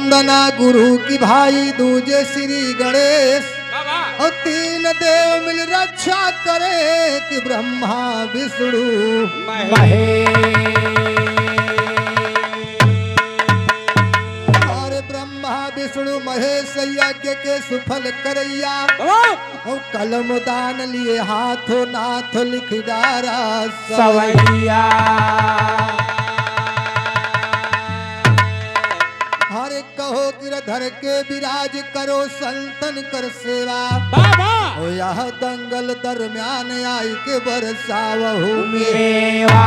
वंदना गुरु की भाई दूजे श्री गणेश और तीन देव मिल रक्षा करे कि ब्रह्मा विष्णु महेश। और ब्रह्मा विष्णु महेश यज्ञ के सुफल करैया और कलम दान लिए हाथों नाथ लिख डारा सवैया। हरे कहो गिरधर के विराज करो संतन कर सेवा ओ यह दंगल दरम्यान आई के बरसावहु मेवा।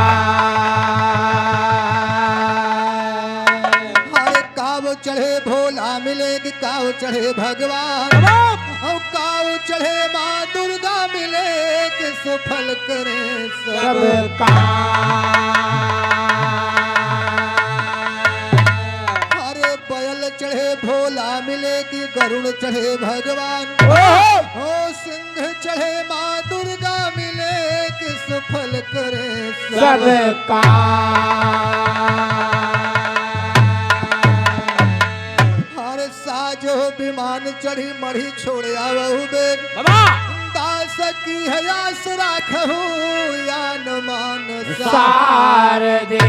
हरे काव चढ़े भोला मिले कि काव चढ़े भगवान और काव चढ़े माँ दुर्गा मिले कि सुफल करे सब चढ़े भोला मिले कि गरुड़ चढ़े भगवान ओ सिंह चढ़े माँ दुर्गा मिले कि सुफल करे सबका। हर साजो विमान चढ़ी मढ़ी छोड़े आवहु बेग दास की है आस राखहु या न मान सार दे।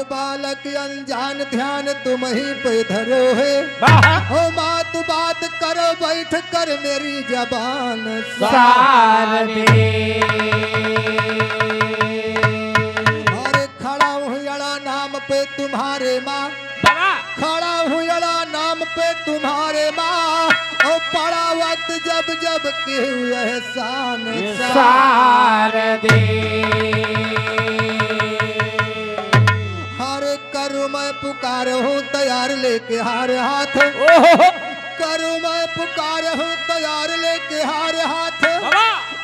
बालक अनजान ध्यान तुम ही पे धरो है हो बात बात करो बैठ कर मेरी जबान सार दे। अरे खड़ा हूँ अड़ा नाम पे तुम्हारे माँ खड़ा हूँ अड़ा नाम पे तुम्हारे माँ और पड़ा वक्त जब जब के एहसान सार दे। करूँ मैं पुकार हूँ तैयार लेके हार हाथ करूँ मैं पुकार हूँ तैयार लेके हार हाथ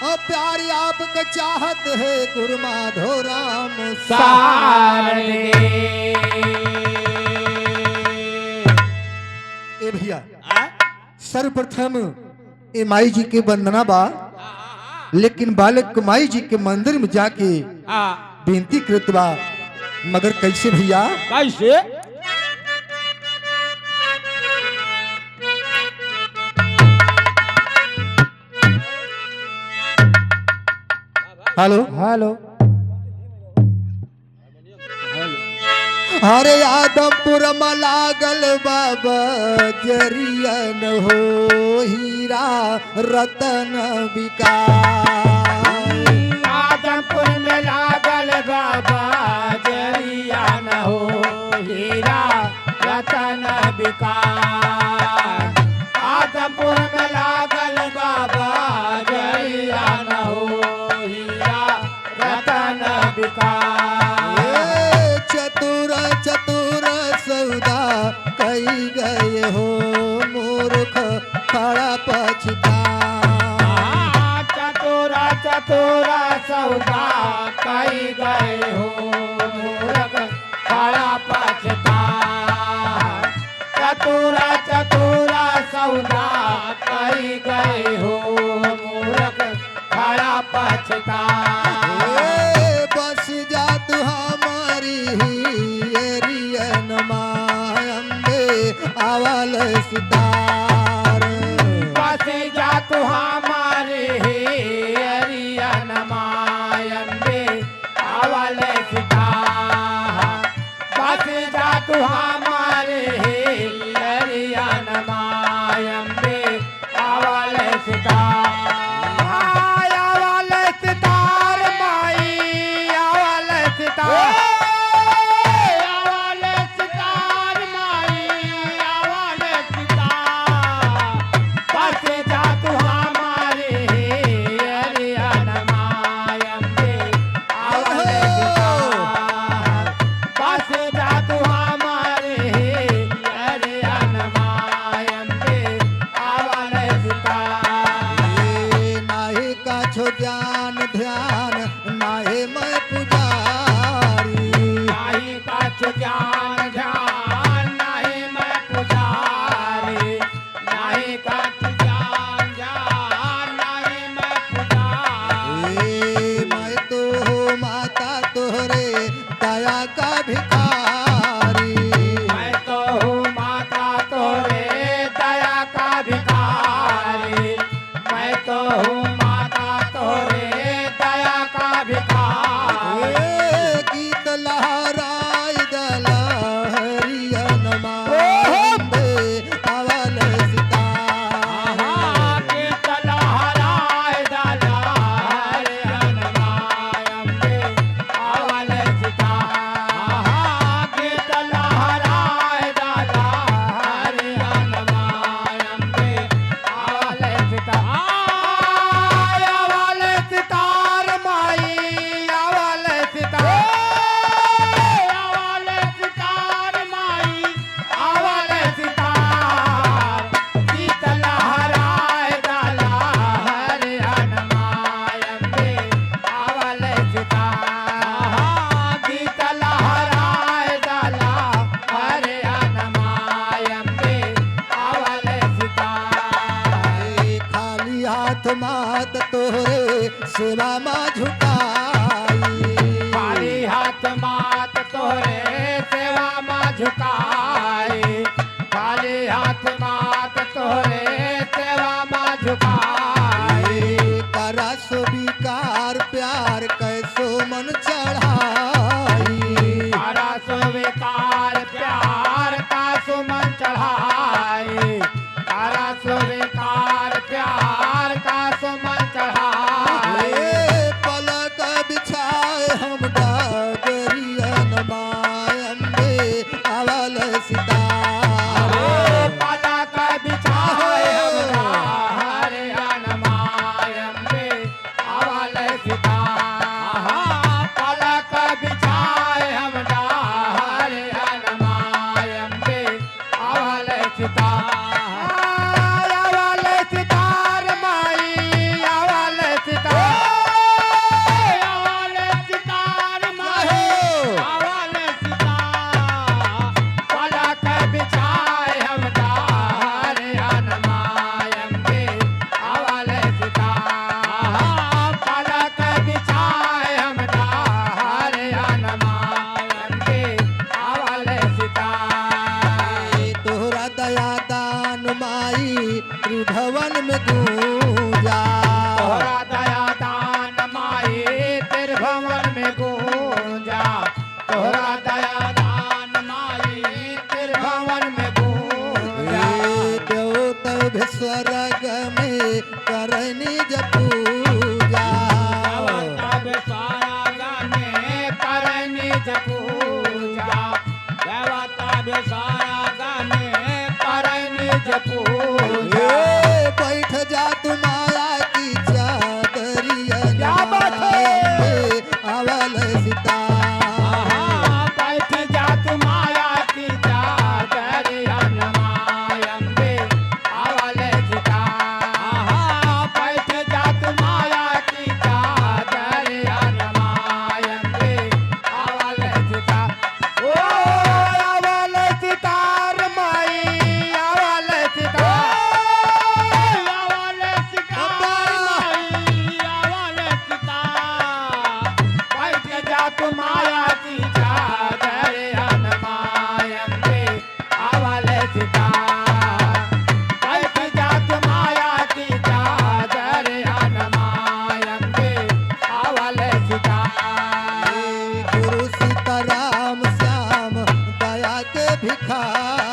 और प्यारी आपका चाहत है गुरु माधो राम सार दे। ए भैया सर्वप्रथम ए माई जी के वंदना बा लेकिन बालक माई जी के मंदिर में जाके बेनती करत बा मगर कैसे भैया कैसे। हेलो हेलो हरे आदमपुर में लागल बाबा जरियन हो हीरा रतन विकास। आदमपुर में लागल बाबा जरिया न हो हीरा रतन विकास। आदमपुर में लागल बाबा जरिया न हो हीरा रतन विकास। चतुर चतुर सौदा कई गए हो मूर्ख खड़ा पछता। चतुरा चतुरा सौदा कई गए हो मूर्ख खड़ा पछता। चतुरा चतुरा सौदा कई गए हो मूर्ख खड़ा पछता। बस जा तू हमारी एरियन मायम्बे आवल सितार। बस जा तू हमारे एरियन मायम्बे आवल सितार। बस जा तू हमारे एरियन मायम्बे आवल सितार। आवल सितार माई आवल सितार। आवल सितार माई आवल सितार। बस जा तू हमारे एरियन मायम्बे आवल सितार। बस जा तू हमारे एरियन मायम्बे आवल सितार। नाही का छो ज्ञान ध्यान नाहे मैं पुजारी। नाही कछ ज्ञान ध्यान नाही मैं पुजारी। नाही कछ ज्ञान ध्यान नाही मैं पुजारी। मैं तो हो माता तोहरे दया का भिखारी। हाथ मात तोहरे सेवा माँ झुकाई खाली हाथ मात तोरे सेवा माँ झुकाई खाली हाथ मात तोरे सेवा माँ झुकाई करा सो विकार प्यार कैसो मन चढ़ाई तारा स्वीकार प्यार का सुमन चढ़ाई तारा स्वीकार प्यार का सुमन चढ़ाई पलक बिछाए हम डागरियन मायंबे अवल सितारे पलक बिछाए हम हरे अनमायंबे अवल सीता पलक बिछाए हम हरे अनमायंबे अवल सीता अवल सितार माई अवल सीता अवल सितार माई अवल सीता पलक बिछाए हम हरे अनमायंबे अवल सीता पलक बिछाए हम हरे अनमायंबे अवल सीता तोहरा दया दान माई त्रिभुवन में गूंजा तोहरा दया दान माई त्रिभुवन में गूंजा तोहरा दया दान माई त्रिभुवन में गूंजा देवत भी स्वर्ग में करनी पूजा तब सारा गाने करनी पूजा तब सारा गाने करनी पूजा बैठ जा तू माया की चादरियन क्या बात है? अवल सीता बैठ जात माया की चादर अनमायंबे अवल सीता बैठ जात माया की चादर अनमायंबे अवल सीता ओ अवल सितार माई अवल सीता अवल सितार माई अवल सीता बैठ जात माया की चादर अनमायंबे अवल सीता बैठ जात माया की चादर अनमायंबे अवल सीता गुरु सीताराम श्याम दया के भिखारी